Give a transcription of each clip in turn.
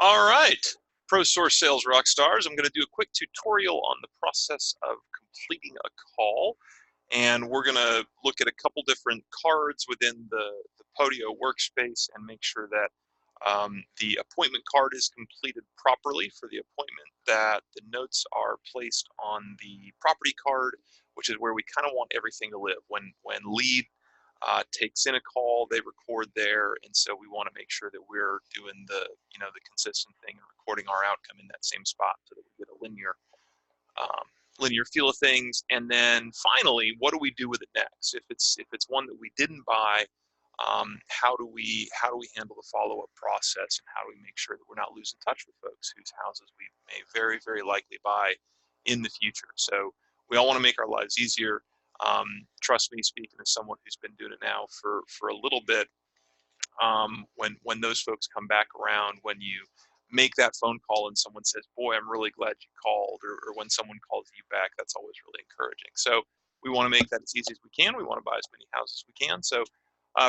All right, Pro Source Sales rock stars. I'm going to do a quick tutorial on the process of completing a call. And we're going to look at a couple different cards within the Podio workspace and make sure that the appointment card is completed properly for the appointment, that the notes are placed on the property card, which is where we kind of want everything to live. When lead takes in a call, they record there, and so we want to make sure that we're doing the consistent thing and recording our outcome in that same spot so that we get a linear feel of things. And then finally, what do we do with it next? If it's one that we didn't buy, how do we handle the follow-up process, and how do we make sure that we're not losing touch with folks whose houses we may very likely buy in the future? So we all want to make our lives easier. Trust me, speaking as someone who's been doing it now for a little bit, when those folks come back around, when you make that phone call and someone says, boy, I'm really glad you called, or when someone calls you back, that's always really encouraging. So we want to make that as easy as we can. We want to buy as many houses as we can. So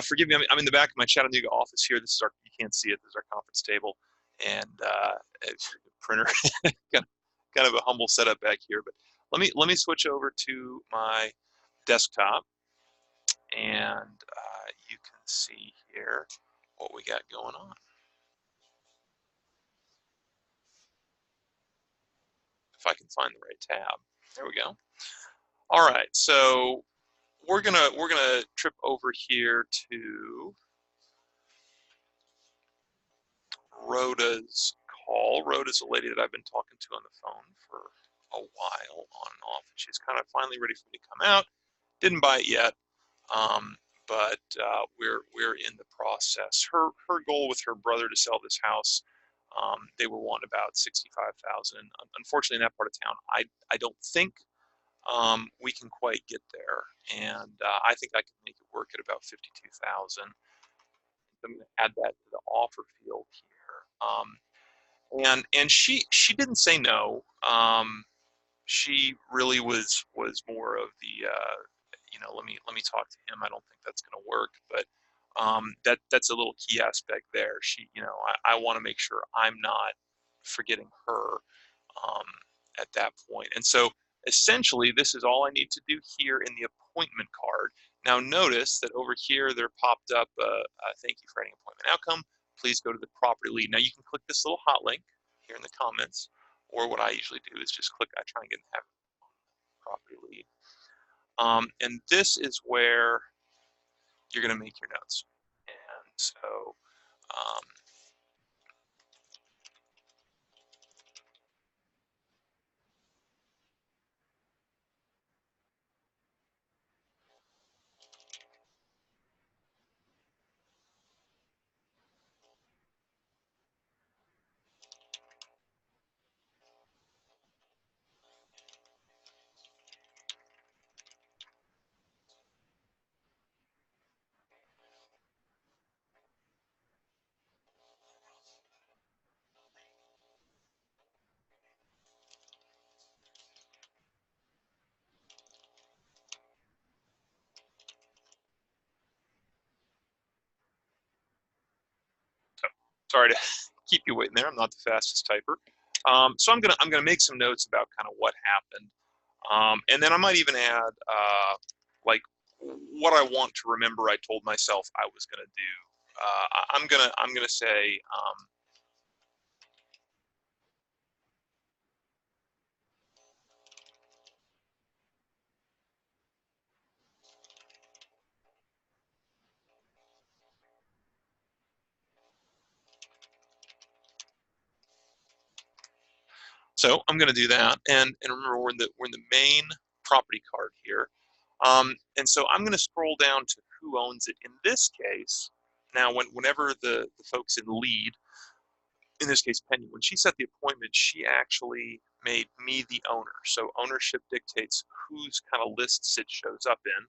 forgive me, I'm in the back of my Chattanooga office here. This is you can't see it, this is our conference table, and printer. kind of a humble setup back here, but let me switch over to my desktop, and you can see here what we got going on. If I can find the right tab. There we go. All right, so we're gonna trip over here to Rhoda's call. Rhoda's a lady that I've been talking to on the phone for a while, on and off, and she's kind of finally ready for me to come out. Didn't buy it yet, but we're in the process. Her goal with her brother to sell this house, they were wanting about 65,000. Unfortunately, in that part of town, I don't think we can quite get there, and I think I can make it work at about 52,000. I'm going to add that to the offer field here, and she didn't say no. She really was more of the let me talk to him. I don't think that's going to work, but that's a little key aspect there. She, I want to make sure I'm not forgetting her at that point. And so essentially, this is all I need to do here in the appointment card. Now notice that over here there popped up thank you for adding appointment outcome. Please go to the property lead. Now you can click this little hot link here in the comments, or what I usually do is just click. I try and get have property lead. And this is where you're going to make your notes. And so sorry to keep you waiting there. I'm not the fastest typer. So I'm gonna make some notes about kind of what happened, and then I might even add like what I want to remember. I told myself I was gonna do. I'm gonna say. So I'm going to do that, and remember we're in the main property card here, and so I'm going to scroll down to who owns it. In this case, now whenever the folks in lead, in this case Penny, when she set the appointment, she actually made me the owner. So ownership dictates whose kind of lists it shows up in.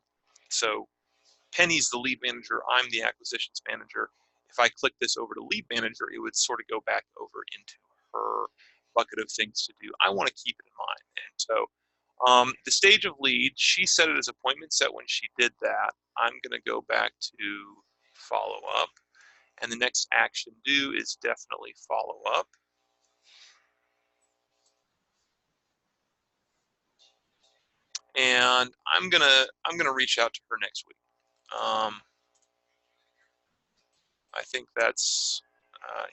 So Penny's the lead manager, I'm the acquisitions manager. If I click this over to lead manager, it would sort of go back over into her bucket of things to do. I want to keep it in mind. And so the stage of lead, she set it as appointment set when she did that. I'm going to go back to follow up, And the next action due is definitely follow up. And I'm gonna reach out to her next week. Um, I think that's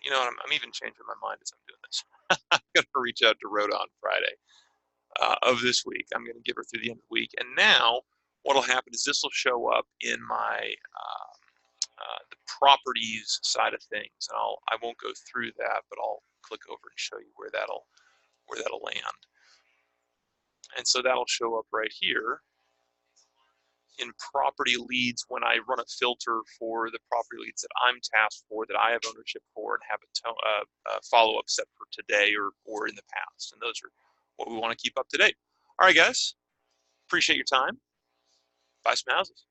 you know, I'm even changing my mind as I'm doing this. I'm gonna reach out to Rhoda on Friday of this week. I'm gonna give her through the end of the week, and now what'll happen is this will show up in my the properties side of things, and I won't go through that, but I'll click over and show you where that'll land. And so that'll show up right here in property leads when I run a filter for the property leads that I'm tasked for, that I have ownership for, and have a follow-up set for today or in the past. And those are what we want to keep up to date. All right, guys. Appreciate your time. Buy some houses.